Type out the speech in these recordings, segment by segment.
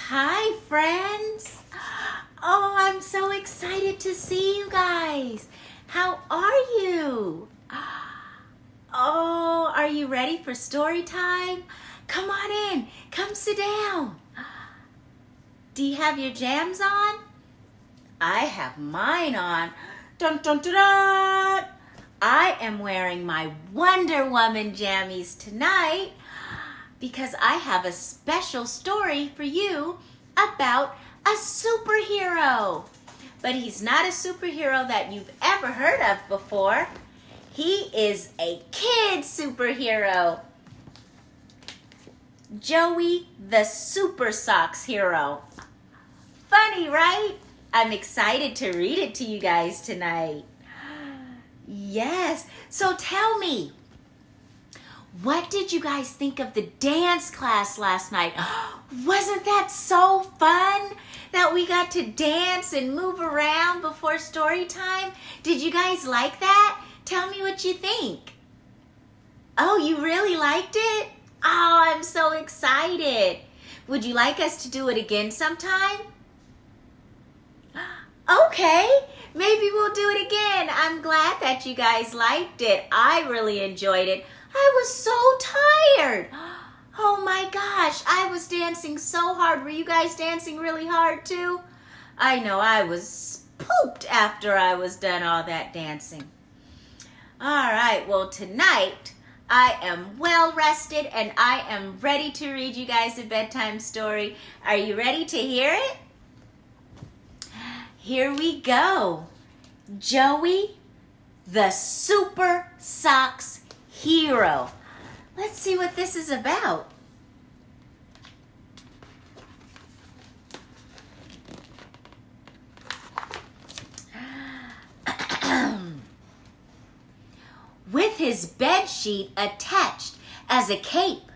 Hi, friends. Oh, I'm so excited to see you guys. How are you? Oh, are you ready for story time? Come on in. Come sit down. Do you have your jams on? I have mine on. Dun, dun, dun, dun. I am wearing my Wonder Woman jammies tonight because I have a special story for you about a superhero. But he's not a superhero that you've ever heard of before. He is a kid superhero. Joey the Supersocks hero. Funny, right? I'm excited to read it to you guys tonight. Yes, so tell me, what did you guys think of the dance class last night? Wasn't that so fun that we got to dance and move around before story time? Did you guys like that? Tell me what you think. Oh, you really liked it? Oh, I'm so excited. Would you like us to do it again sometime? Okay, maybe we'll do it again. I'm glad that you guys liked it. I really enjoyed it. I was so tired. Oh my gosh, I was dancing so hard. Were you guys dancing really hard too? I know I was pooped after I was done all that dancing. All right, well tonight I am well rested and I am ready to read you guys a bedtime story. Are you ready to hear it? Here we go. Joey the Supersocks hero. Let's see what this is about. With his bedsheet attached as a cape,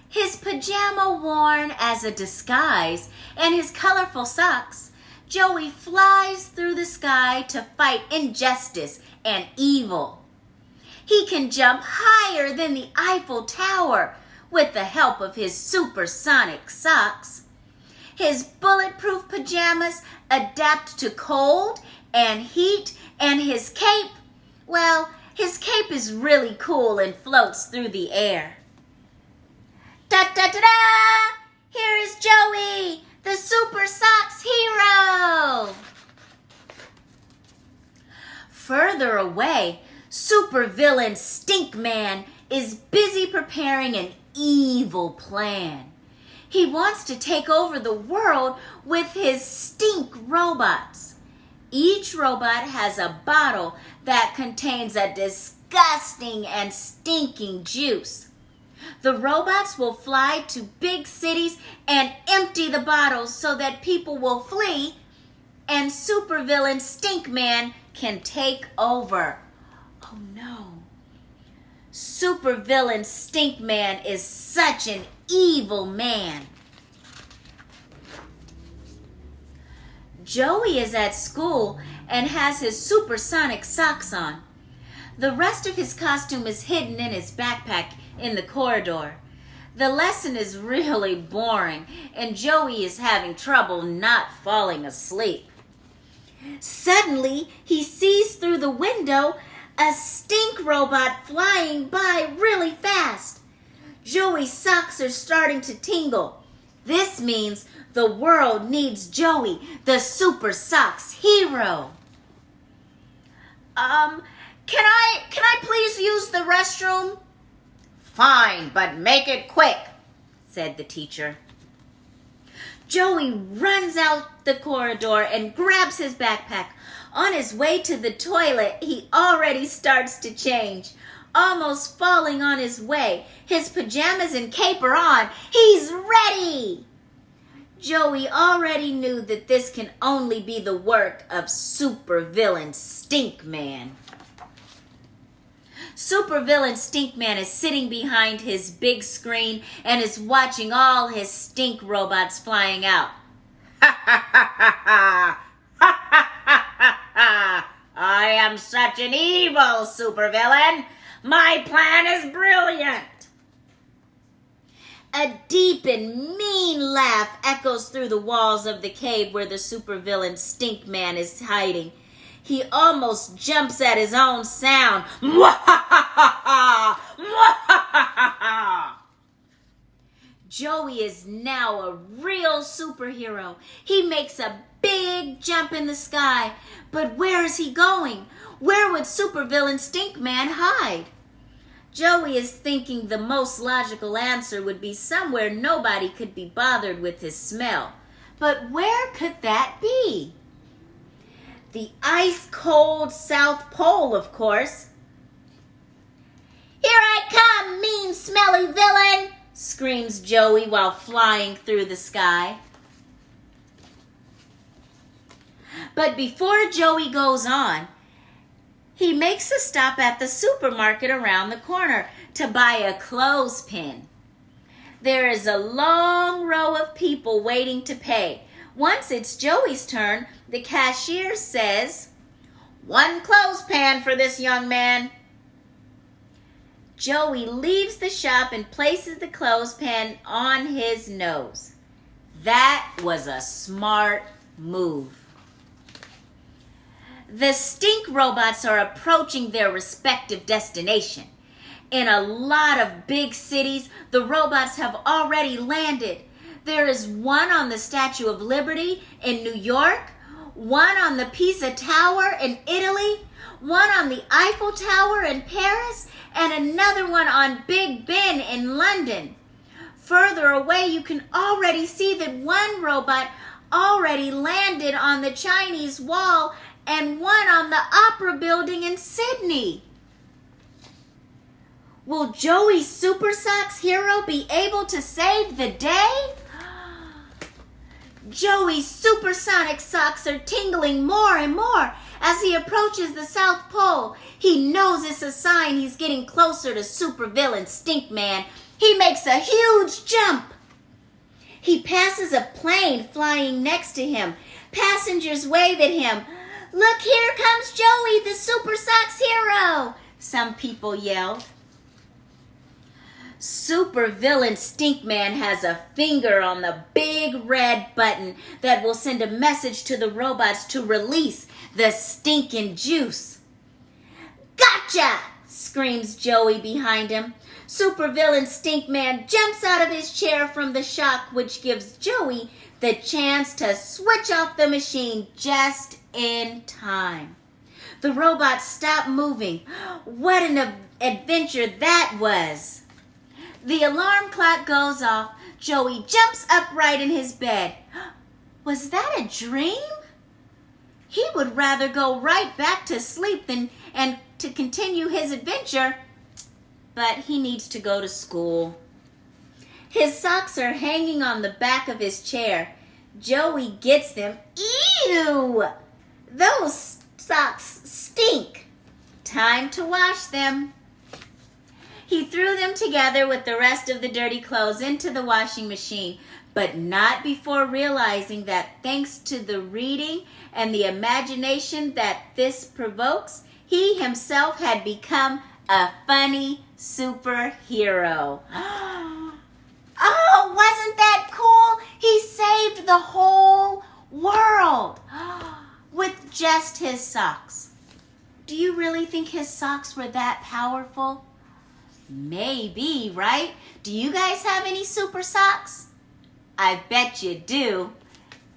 his pajama worn as a disguise, and his colorful socks, Joey flies through the sky to fight injustice and evil. He can jump higher than the Eiffel Tower with the help of his supersonic socks. His bulletproof pajamas adapt to cold and heat, and his cape, well, his cape is really cool and floats through the air. Da-da-da-da! Here is Joey, the Supersocks hero! Further away, supervillain Stinkman is busy preparing an evil plan. He wants to take over the world with his stink robots. Each robot has a bottle that contains a disgusting and stinking juice. The robots will fly to big cities and empty the bottles so that people will flee and supervillain Stinkman can take over. Oh no. Supervillain Stinkman is such an evil man. Joey is at school and has his supersonic socks on. The rest of his costume is hidden in his backpack in the corridor. The lesson is really boring and Joey is having trouble not falling asleep. Suddenly, he sees through the window a stink robot flying by really fast. Joey's socks are starting to tingle. This means the world needs Joey, the Supersocks hero. Can I please use the restroom? Fine, but make it quick, said the teacher. Joey runs out the corridor and grabs his backpack. On his way to the toilet, he already starts to change. Almost falling on his way, his pajamas and cape are on. He's ready! Joey already knew that this can only be the work of supervillain Stinkman. Supervillain Stinkman is sitting behind his big screen and is watching all his stink robots flying out. Ha ha ha ha ha! Ha ha ha ha ha! I am such an evil supervillain! My plan is brilliant! A deep and mean laugh echoes through the walls of the cave where the supervillain Stink Man is hiding. He almost jumps at his own sound. Mwahaha! Mwahaha! Joey is now a real superhero. He makes a big jump in the sky. But where is he going? Where would supervillain Stink Man hide? Joey is thinking the most logical answer would be somewhere nobody could be bothered with his smell. But where could that be? The ice-cold South Pole, of course. "Here I come, mean, smelly villain!" screams Joey while flying through the sky. But before Joey goes on, he makes a stop at the supermarket around the corner to buy a clothespin. There is a long row of people waiting to pay. Once it's Joey's turn, the cashier says, "1 clothespin for this young man." Joey leaves the shop and places the clothespin on his nose. That was a smart move. The stink robots are approaching their respective destination. In a lot of big cities, the robots have already landed. There is one on the Statue of Liberty in New York, one on the Pisa Tower in Italy, one on the Eiffel Tower in Paris, and another one on Big Ben in London. Further away, you can already see that one robot already landed on the Chinese wall and one on the Opera Building in Sydney. Will Joey's Supersocks hero be able to save the day? Joey's supersonic socks are tingling more and more as he approaches the South Pole. He knows it's a sign he's getting closer to supervillain Stink Man. He makes a huge jump. He passes a plane flying next to him. Passengers wave at him. "Look, here comes Joey, the Supersocks hero!" some people yelled. Supervillain Stink Man has a finger on the big red button that will send a message to the robots to release the stinking juice. "Gotcha!" screams Joey behind him. Supervillain Stink Man jumps out of his chair from the shock, which gives Joey the chance to switch off the machine just in time. The robots stop moving. What an adventure that was! The alarm clock goes off. Joey jumps upright in his bed. Was that a dream? He would rather go right back to sleep than to continue his adventure, but he needs to go to school. His socks are hanging on the back of his chair. Joey gets them. Ew! Those socks stink. Time to wash them. He threw them together with the rest of the dirty clothes into the washing machine, but not before realizing that thanks to the reading and the imagination that this provokes, he himself had become a funny superhero. Oh, wasn't that cool? He saved the whole world with just his socks. Do you really think his socks were that powerful? Maybe, right? Do you guys have any super socks? I bet you do.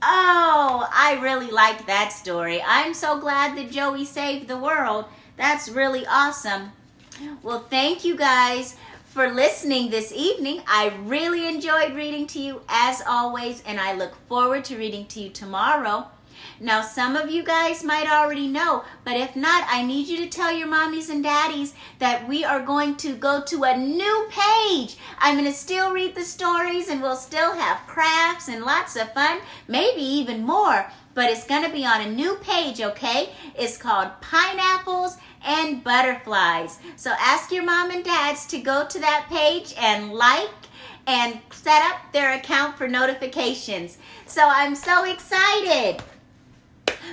Oh, I really liked that story. I'm so glad that Joey saved the world. That's really awesome. Well, thank you guys for listening this evening. I really enjoyed reading to you as always, and I look forward to reading to you tomorrow. Now, some of you guys might already know, but if not, I need you to tell your mommies and daddies that we are going to go to a new page. I'm going to still read the stories, and we'll still have crafts and lots of fun, maybe even more, but it's going to be on a new page, okay? It's called Pineapples and Butterflies. So ask your mom and dads to go to that page and like and set up their account for notifications. So I'm so excited.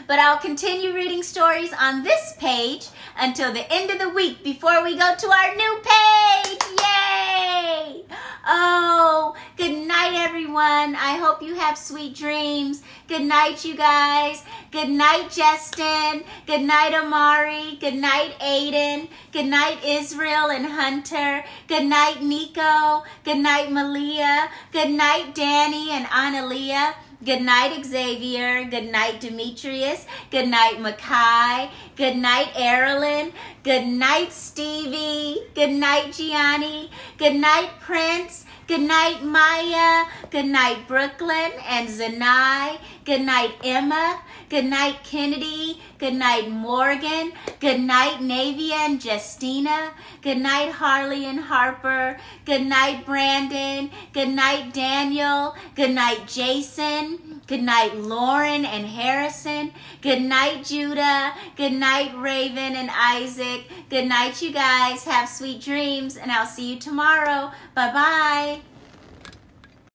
But I'll continue reading stories on this page until the end of the week before we go to our new page. Yay! Oh, good night, everyone. I hope you have sweet dreams. Good night, you guys. Good night, Justin. Good night, Amari. Good night, Aiden. Good night, Israel and Hunter. Good night, Nico. Good night, Malia. Good night, Danny and Analia. Good night, Xavier. Good night, Demetrius. Good night, Makai. Good night, Erilyn. Good night, Stevie. Good night, Gianni. Good night, Prince. Good night, Maya. Good night, Brooklyn and Zanai. Good night, Emma. Good night, Kennedy. Good night, Morgan. Good night, Navia and Justina. Good night, Harley and Harper. Good night, Brandon. Good night, Daniel. Good night, Jason. Good night, Lauren and Harrison. Good night, Judah. Good night, Raven and Isaac. Good night, you guys. Have sweet dreams, and I'll see you tomorrow. Bye-bye.